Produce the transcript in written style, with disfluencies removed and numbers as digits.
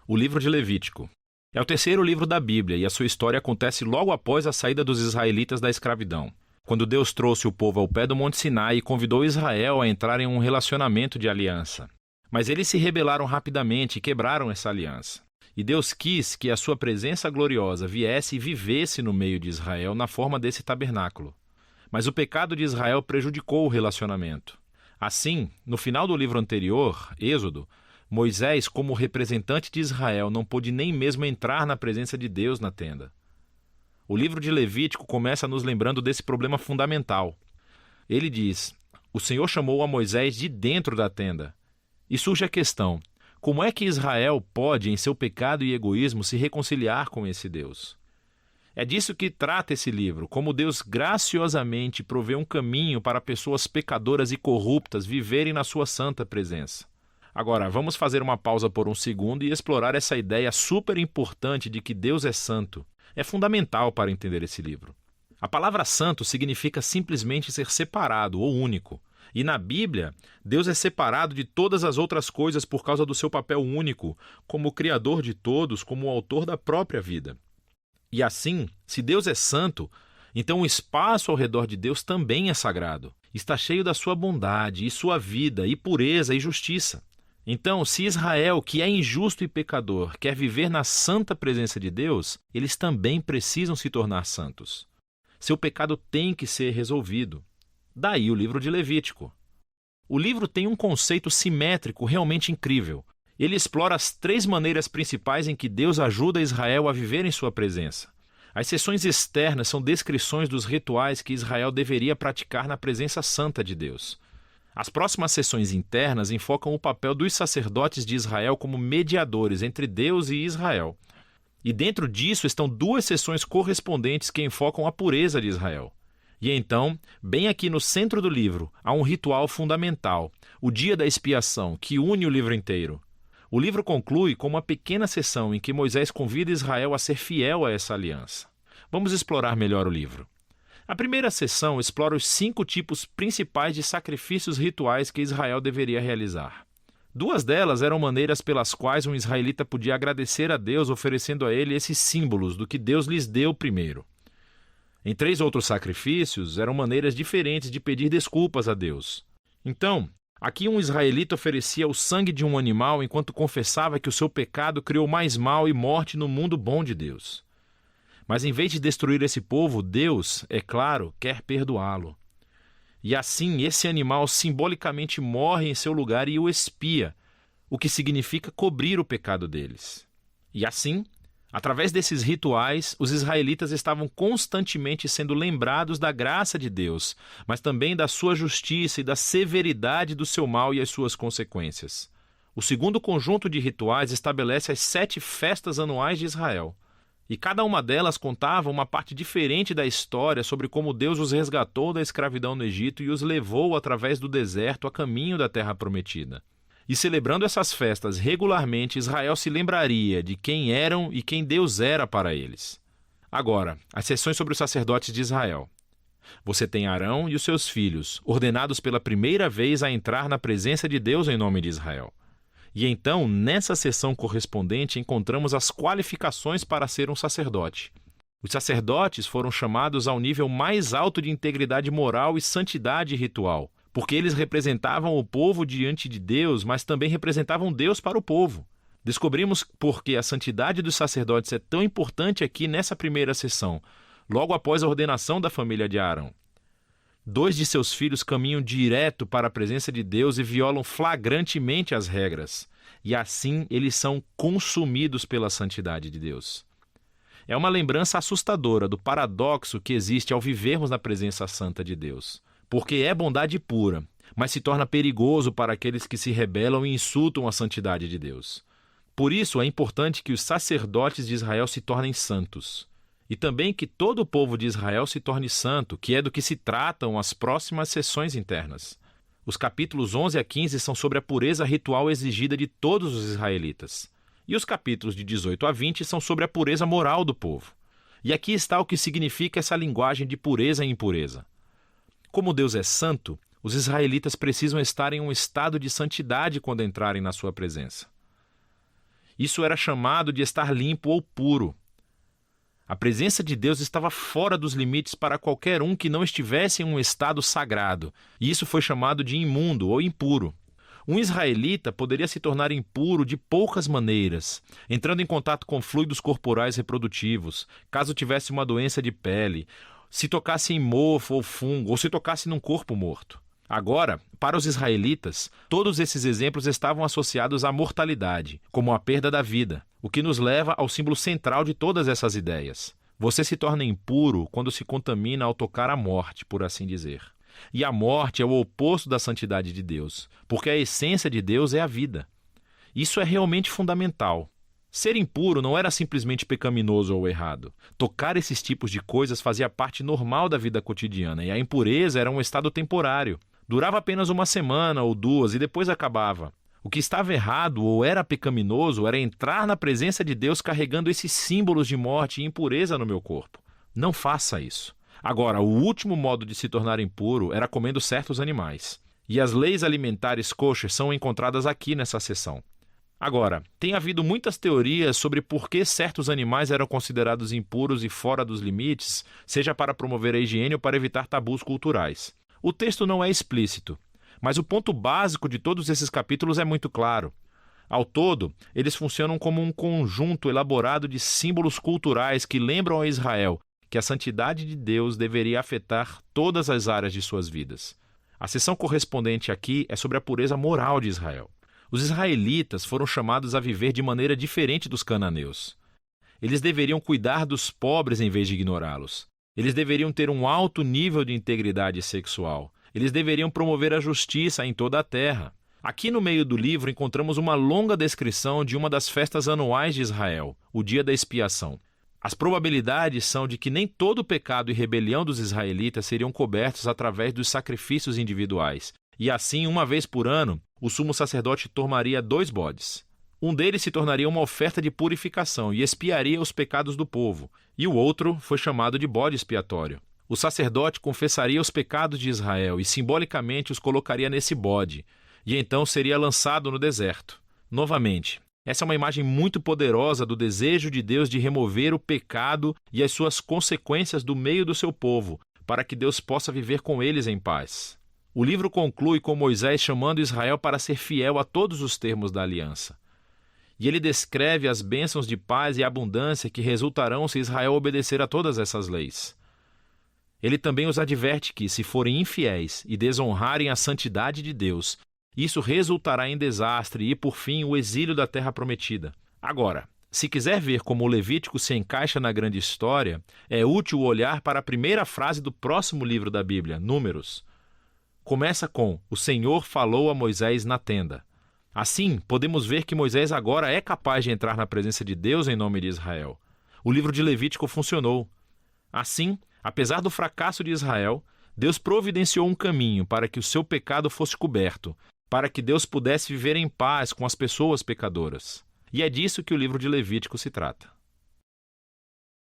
O livro de Levítico. É o terceiro livro da Bíblia e a sua história acontece logo após a saída dos israelitas da escravidão, quando Deus trouxe o povo ao pé do Monte Sinai e convidou Israel a entrar em um relacionamento de aliança. Mas eles se rebelaram rapidamente e quebraram essa aliança. E Deus quis que a sua presença gloriosa viesse e vivesse no meio de Israel na forma desse tabernáculo. Mas o pecado de Israel prejudicou o relacionamento. Assim, no final do livro anterior, Êxodo, Moisés, como representante de Israel, não pôde nem mesmo entrar na presença de Deus na tenda. O livro de Levítico começa nos lembrando desse problema fundamental. Ele diz: o Senhor chamou a Moisés de dentro da tenda. E surge a questão: como é que Israel pode, em seu pecado e egoísmo, se reconciliar com esse Deus? É disso que trata esse livro, como Deus graciosamente provê um caminho para pessoas pecadoras e corruptas viverem na sua santa presença. Agora, vamos fazer uma pausa por um segundo e explorar essa ideia super importante de que Deus é santo. É fundamental para entender esse livro. A palavra santo significa simplesmente ser separado ou único. E na Bíblia, Deus é separado de todas as outras coisas por causa do seu papel único, como o Criador de todos, como o autor da própria vida. E assim, se Deus é santo, então o espaço ao redor de Deus também é sagrado. Está cheio da sua bondade e sua vida e pureza e justiça. Então, se Israel, que é injusto e pecador, quer viver na santa presença de Deus, eles também precisam se tornar santos. Seu pecado tem que ser resolvido. Daí o livro de Levítico. O livro tem um conceito simétrico realmente incrível. Ele explora as 3 maneiras principais em que Deus ajuda Israel a viver em sua presença. As seções externas são descrições dos rituais que Israel deveria praticar na presença santa de Deus. As próximas seções internas enfocam o papel dos sacerdotes de Israel como mediadores entre Deus e Israel. E dentro disso estão 2 seções correspondentes que enfocam a pureza de Israel. E então, bem aqui no centro do livro, há um ritual fundamental, o Dia da Expiação, que une o livro inteiro. O livro conclui com uma pequena seção em que Moisés convida Israel a ser fiel a essa aliança. Vamos explorar melhor o livro. A primeira seção explora os 5 tipos principais de sacrifícios rituais que Israel deveria realizar. 2 delas eram maneiras pelas quais um israelita podia agradecer a Deus oferecendo a ele esses símbolos do que Deus lhes deu primeiro. Em 3 outros sacrifícios eram maneiras diferentes de pedir desculpas a Deus. Então, aqui um israelita oferecia o sangue de um animal enquanto confessava que o seu pecado criou mais mal e morte no mundo bom de Deus. Mas em vez de destruir esse povo, Deus, é claro, quer perdoá-lo. E assim, esse animal simbolicamente morre em seu lugar e o expia, o que significa cobrir o pecado deles. E assim, através desses rituais, os israelitas estavam constantemente sendo lembrados da graça de Deus, mas também da sua justiça e da severidade do seu mal e as suas consequências. O segundo conjunto de rituais estabelece as 7 festas anuais de Israel. E cada uma delas contava uma parte diferente da história sobre como Deus os resgatou da escravidão no Egito e os levou através do deserto a caminho da terra prometida. E celebrando essas festas regularmente, Israel se lembraria de quem eram e quem Deus era para eles. Agora, as sessões sobre os sacerdotes de Israel. Você tem Arão e os seus filhos, ordenados pela primeira vez a entrar na presença de Deus em nome de Israel. E então, nessa seção correspondente, encontramos as qualificações para ser um sacerdote. Os sacerdotes foram chamados ao nível mais alto de integridade moral e santidade ritual, porque eles representavam o povo diante de Deus, mas também representavam Deus para o povo. Descobrimos por que a santidade dos sacerdotes é tão importante aqui nessa primeira sessão, logo após a ordenação da família de Arão. 2 de seus filhos caminham direto para a presença de Deus e violam flagrantemente as regras. E assim eles são consumidos pela santidade de Deus. É uma lembrança assustadora do paradoxo que existe ao vivermos na presença santa de Deus. Porque é bondade pura, mas se torna perigoso para aqueles que se rebelam e insultam a santidade de Deus. Por isso é importante que os sacerdotes de Israel se tornem santos. E também que todo o povo de Israel se torne santo, que é do que se tratam as próximas sessões internas. Os capítulos 11 a 15 são sobre a pureza ritual exigida de todos os israelitas. E os capítulos de 18 a 20 são sobre a pureza moral do povo. E aqui está o que significa essa linguagem de pureza e impureza. Como Deus é santo, os israelitas precisam estar em um estado de santidade quando entrarem na sua presença. Isso era chamado de estar limpo ou puro. A presença de Deus estava fora dos limites para qualquer um que não estivesse em um estado sagrado, e isso foi chamado de imundo ou impuro. Um israelita poderia se tornar impuro de poucas maneiras, entrando em contato com fluidos corporais reprodutivos, caso tivesse uma doença de pele, se tocasse em mofo ou fungo, ou se tocasse num corpo morto. Agora, para os israelitas, todos esses exemplos estavam associados à mortalidade, como a perda da vida, o que nos leva ao símbolo central de todas essas ideias. Você se torna impuro quando se contamina ao tocar a morte, por assim dizer. E a morte é o oposto da santidade de Deus, porque a essência de Deus é a vida. Isso é realmente fundamental. Ser impuro não era simplesmente pecaminoso ou errado. Tocar esses tipos de coisas fazia parte normal da vida cotidiana, e a impureza era um estado temporário. Durava apenas uma semana ou duas e depois acabava. O que estava errado ou era pecaminoso era entrar na presença de Deus carregando esses símbolos de morte e impureza no meu corpo. Não faça isso. Agora, o último modo de se tornar impuro era comendo certos animais. E as leis alimentares kosher são encontradas aqui nessa seção. Agora, tem havido muitas teorias sobre por que certos animais eram considerados impuros e fora dos limites, seja para promover a higiene ou para evitar tabus culturais. O texto não é explícito, mas o ponto básico de todos esses capítulos é muito claro. Ao todo, eles funcionam como um conjunto elaborado de símbolos culturais que lembram a Israel que a santidade de Deus deveria afetar todas as áreas de suas vidas. A seção correspondente aqui é sobre a pureza moral de Israel. Os israelitas foram chamados a viver de maneira diferente dos cananeus. Eles deveriam cuidar dos pobres em vez de ignorá-los. Eles deveriam ter um alto nível de integridade sexual. Eles deveriam promover a justiça em toda a terra. Aqui no meio do livro encontramos uma longa descrição de uma das festas anuais de Israel, o Dia da Expiação. As probabilidades são de que nem todo o pecado e rebelião dos israelitas seriam cobertos através dos sacrifícios individuais. E assim, uma vez por ano, o sumo sacerdote tomaria 2 bodes. Um deles se tornaria uma oferta de purificação e expiaria os pecados do povo, e o outro foi chamado de bode expiatório. O sacerdote confessaria os pecados de Israel e simbolicamente os colocaria nesse bode, e então seria lançado no deserto. Novamente, essa é uma imagem muito poderosa do desejo de Deus de remover o pecado e as suas consequências do meio do seu povo, para que Deus possa viver com eles em paz. O livro conclui com Moisés chamando Israel para ser fiel a todos os termos da aliança. E ele descreve as bênçãos de paz e abundância que resultarão se Israel obedecer a todas essas leis. Ele também os adverte que, se forem infiéis e desonrarem a santidade de Deus, isso resultará em desastre e, por fim, o exílio da terra prometida. Agora, se quiser ver como o Levítico se encaixa na grande história, é útil olhar para a primeira frase do próximo livro da Bíblia, Números. Começa com: "O Senhor falou a Moisés na tenda". Assim, podemos ver que Moisés agora é capaz de entrar na presença de Deus em nome de Israel. O livro de Levítico funcionou. Assim, apesar do fracasso de Israel, Deus providenciou um caminho para que o seu pecado fosse coberto, para que Deus pudesse viver em paz com as pessoas pecadoras. E é disso que o livro de Levítico se trata.